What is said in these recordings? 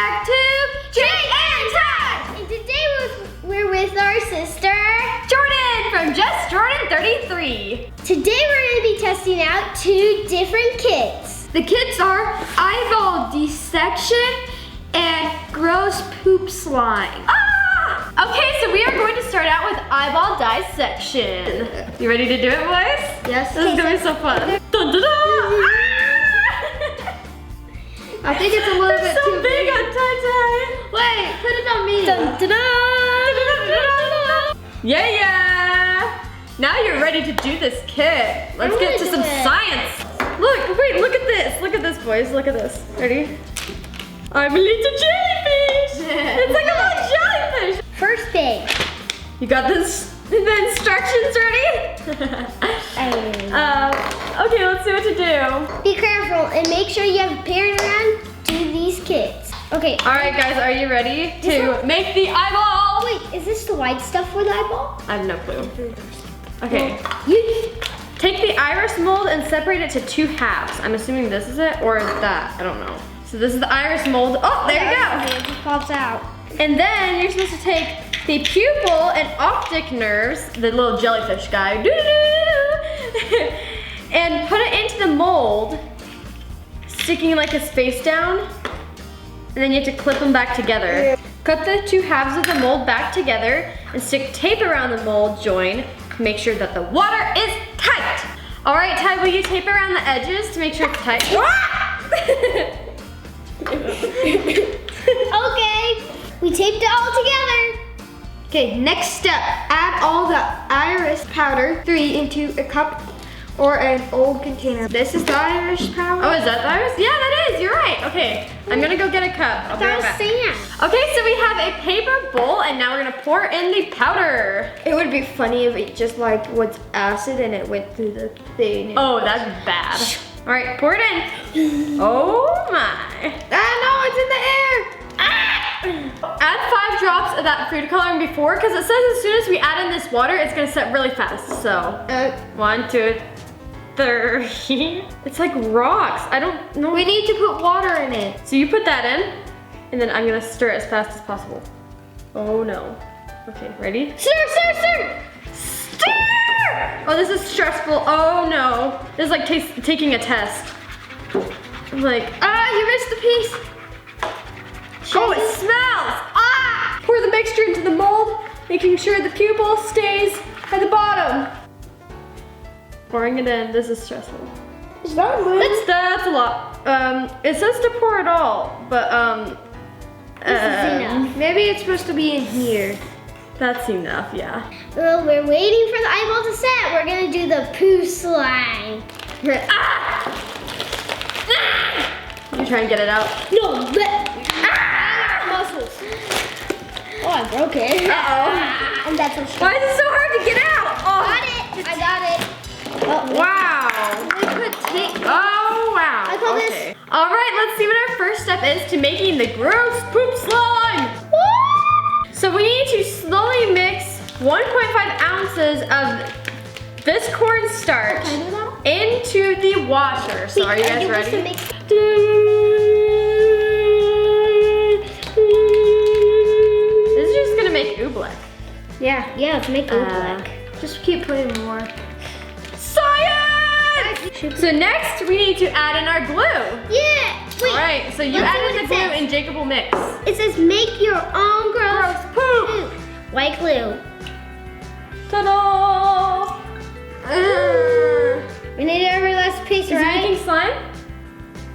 back to Jay and Ty! And today we're with our sister, Jordan from Just Jordan 33. Today we're going to be testing out 2 different kits. The kits are eyeball dissection and gross poop slime. Okay, so we are going to start out with eyeball dissection. You ready to do it, boys? Yes. This is gonna be so fun. Dun, dun, dun. I think it's a little bit so too big on Ty. Wait, put it on me. Dun, dun, dun. Yeah. Now you're ready to do this kit. Let's get to some science. Look at this. Look at this, boys. Look at this. Ready? I'm a little jellyfish. It's like a little jellyfish. First thing. You got the instructions ready? Okay, let's see what to do. Be careful and make sure you have parent around to these kits. Okay. All right, guys, are you ready to make the eyeball? Wait, is this the white stuff for the eyeball? I have no clue. Okay. You Take the iris mold and separate it to 2 halves. I'm assuming this is it or that. I don't know. So this is the iris mold. Oh, there you go. It just pops out. And then you're supposed to take the pupil and optic nerves, the little jellyfish guy, and put it into the mold, sticking like his face down. And then you have to clip them back together. Cut the 2 halves of the mold back together and stick tape around the mold join. Make sure that the water is tight. All right, Ty, will you tape around the edges to make sure it's tight? Okay, we taped it all together. Okay, next step, add all the iris powder 3 into a cup or an old container. This is the iris powder. Oh, is that the iris? Yeah, that is, you're right. Okay, I'm gonna go get a cup. I'll be right back. Sand. Okay, so we have a paper bowl and now we're gonna pour in the powder. It would be funny if it just like was acid and it went through the thing. Oh, that's bad. All right, pour it in. Oh my. Ah, no, it's in the air. Add 5 drops of that food coloring before, because it says as soon as we add in this water, it's gonna set really fast. So, 1, 2, 3. It's like rocks. I don't know. We need to put water in it. So you put that in, and then I'm gonna stir it as fast as possible. Oh no. Okay, ready? Stir, stir, stir. Stir! Oh, this is stressful. Oh no. This is like taking a test. I'm like, you missed the piece. Oh, it smells! Pour the mixture into the mold, making sure the pupil stays at the bottom. Pouring it in, this is stressful. Is that good? That's a lot. It says to pour it all, but This is enough. Maybe it's supposed to be in here. That's enough, yeah. Well, we're waiting for the eyeball to set. We're gonna do the poo slime. You try and get it out. No, muscles. Oh, I broke it. Uh-oh. And that's a Why is it so hard to get out? Oh. Got it. I got it. Wow. We put tape. Oh, wow. I call this- Okay. All right, let's see what our first step is to making the gross poop slime. So we need to slowly mix 1.5 ounces of this cornstarch into the washer. So are you guys ready? This is just gonna make oobleck. Yeah. Yeah, let's make it look like. Just keep putting more. Science! So next we need to add in our glue. Yeah. Wait. All right, so you Let's see add what in the it glue says. and Jacob will mix. It says make your own gross Poop! poop. White glue. Ta-da! We need every last piece, Is it right? making slime?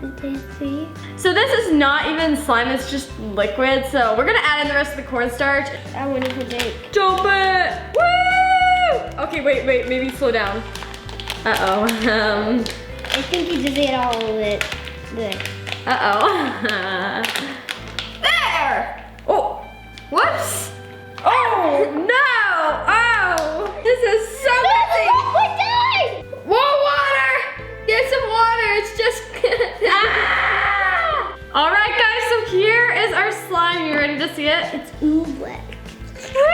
1, 2, 3. So this is not even slime, it's just liquid. So we're gonna add in the rest of the cornstarch. I'm waiting for Jake. Dump it! Woo! Okay, wait, maybe slow down. Uh-oh. I think he just ate all of it. There. Uh-oh. There! Oh! Whoops! Oh, no! Oh! This is so messy! What died? More water! Get some water, it's just... All right, guys, so here is our slime. You ready to see it? It's oobleck. Woo!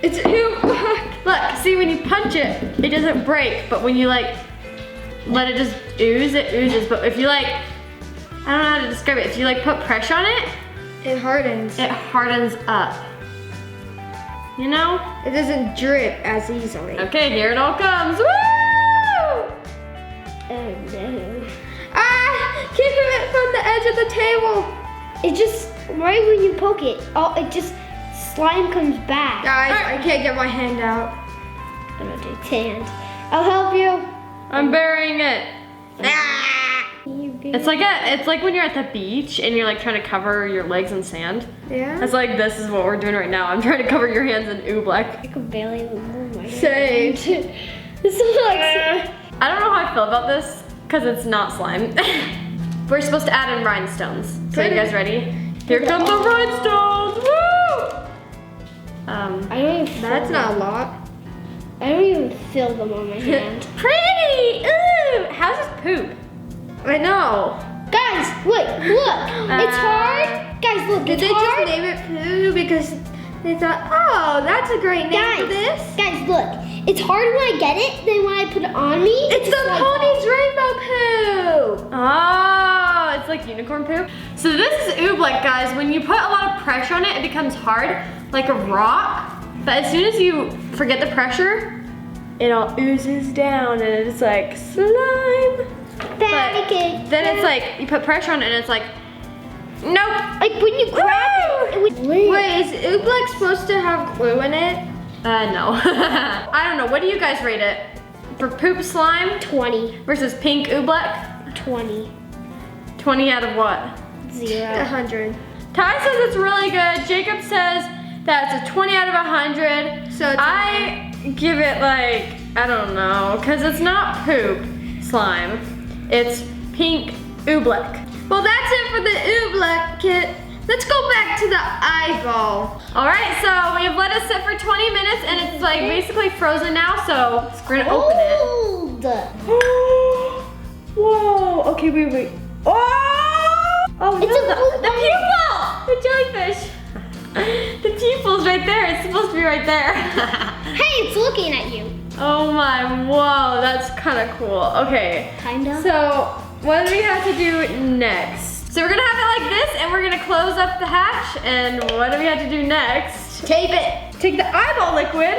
It's oobleck. Look, see, when you punch it, it doesn't break, but when you like let it just ooze, it oozes. But if you like, I don't know how to describe it. If you like put pressure on it, It hardens. it hardens up. You know? It doesn't drip as easily. Okay, here it all comes. Woo! Oh no. Ah! Keep it from the edge of the table. It just, right when you poke it, it just, slime comes back. Guys, I can't get my hand out. I'm gonna take hand. I'll help you. I'm burying it. Ah! It's like when you're at the beach and you're like trying to cover your legs in sand. Yeah? It's like this is what we're doing right now. I'm trying to cover your hands in oobleck. I could barely move my hand. Same. This is like, I don't know how I feel about this because it's not slime. We're supposed to add in rhinestones. So you guys ready? Here come the rhinestones! Woo! I don't even That's not a lot. I don't even feel them on my hand. Pretty! Ooh! How's this poop? I know. Guys, look. It's hard. Guys, look, Did it's they hard. just name it Poo because they thought, oh, that's a great name for this? Guys, look. It's hard when I get it, then when I put it on me, It's the just like pony's rainbow poo. Oh, it's like unicorn poop. So this is oobleck, guys. When you put a lot of pressure on it, it becomes hard, like a rock. But as soon as you forget the pressure, it all oozes down and it's like slime. pancake. Then it's like, you put pressure on it and it's like, nope. Like when you grab it would Wait, is oobleck supposed to have glue in it? No. I don't know, what do you guys rate it? For poop slime 20. versus pink oobleck? 20. 20 out of what? 0. 100. Ty says it's really good. Jacob says that it's a 20 out of 100. So it's I give it like, I don't know, because it's not poop slime. It's pink oobleck. Well, that's it for the oobleck kit. Let's go back to the eyeball. All right, so we have let it sit for 20 minutes and it's like basically frozen now, so we're gonna open it. Old. Whoa, okay, wait. Oh! Oh, It's no, a blue the pupil! The jellyfish. The pupil's right there. It's supposed to be right there. Hey, it's looking at you. Oh my, whoa, that's kind of cool. Okay, Kinda. so what do we have to do next? So we're gonna have it like this and we're gonna close up the hatch, and what do we have to do next? Tape it. Take the eyeball liquid.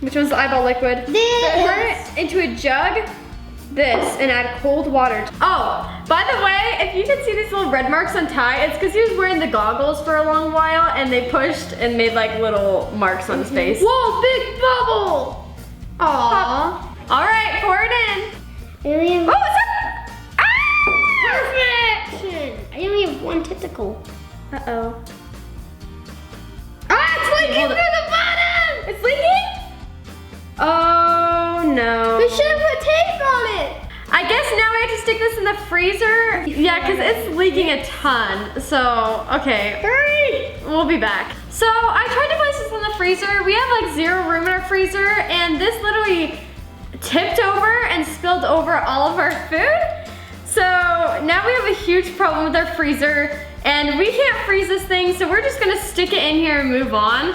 Which one's the eyeball liquid? This. Pour it into a jug, this, and add cold water. Oh, by the way, if you can see these little red marks on Ty, it's because he was wearing the goggles for a long while and they pushed and made like little marks on his face. Whoa, big bubble. Aww. All right, pour it in. Alien. Oh, it's up! Ah! Perfection. I only have one tentacle. Uh-oh. Ah, it's leaking hold through it. the bottom. It's leaking? Oh no. We should have put tape on it. I guess now we have to stick this in the freezer. Yeah, because it's leaking a ton. So, okay. Hurry. We'll be back. So I tried to place this in the freezer. We have like 0 room in our freezer and this literally tipped over and spilled over all of our food. So now we have a huge problem with our freezer and we can't freeze this thing, so we're just gonna stick it in here and move on.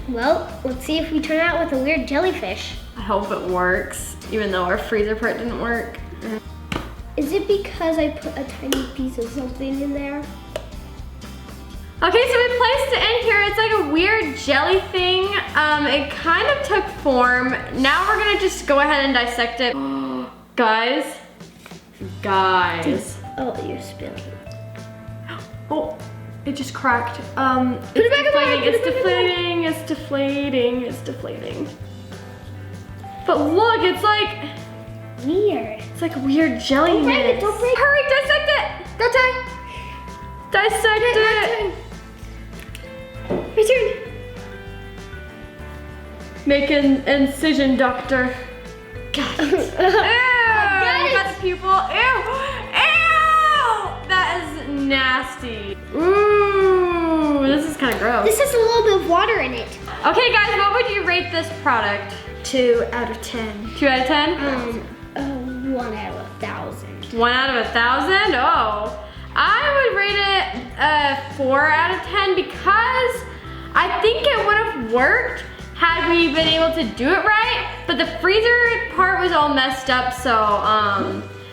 Well, let's see if we turn out with a weird jellyfish. I hope it works, even though our freezer part didn't work. Is it because I put a tiny piece of something in there? Okay, so we placed it in here. It's like a weird jelly thing. It kind of took form. Now we're gonna just go ahead and dissect it. Guys. Oh, you're spilling. Oh, it just cracked. Put it back in the bag, It's put it back in the deflating, it's deflating. But look, it's like Weird. a weird jelly. Don't break it, don't break it. Hurry, dissect it. Go, Ty. Dissect it. Return. Make an incision, doctor. Got it. Ew, got the pupil. Ew, that is nasty. Ooh, this is kind of gross. This has a little bit of water in it. Okay, guys, what would you rate this product? 2 out of 10. 2 out of 10? 1 out of 1,000. 1 out of 1,000? Oh, I would rate it 4 out of 10 because I think it would have worked had we been able to do it right, but the freezer part was all messed up, so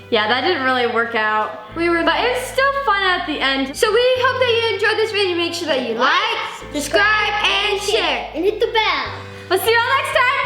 yeah, that didn't really work out. But it was still fun at the end. So we hope that you enjoyed this video. Make sure that you like, subscribe, and share. And hit the bell. We'll see you all next time.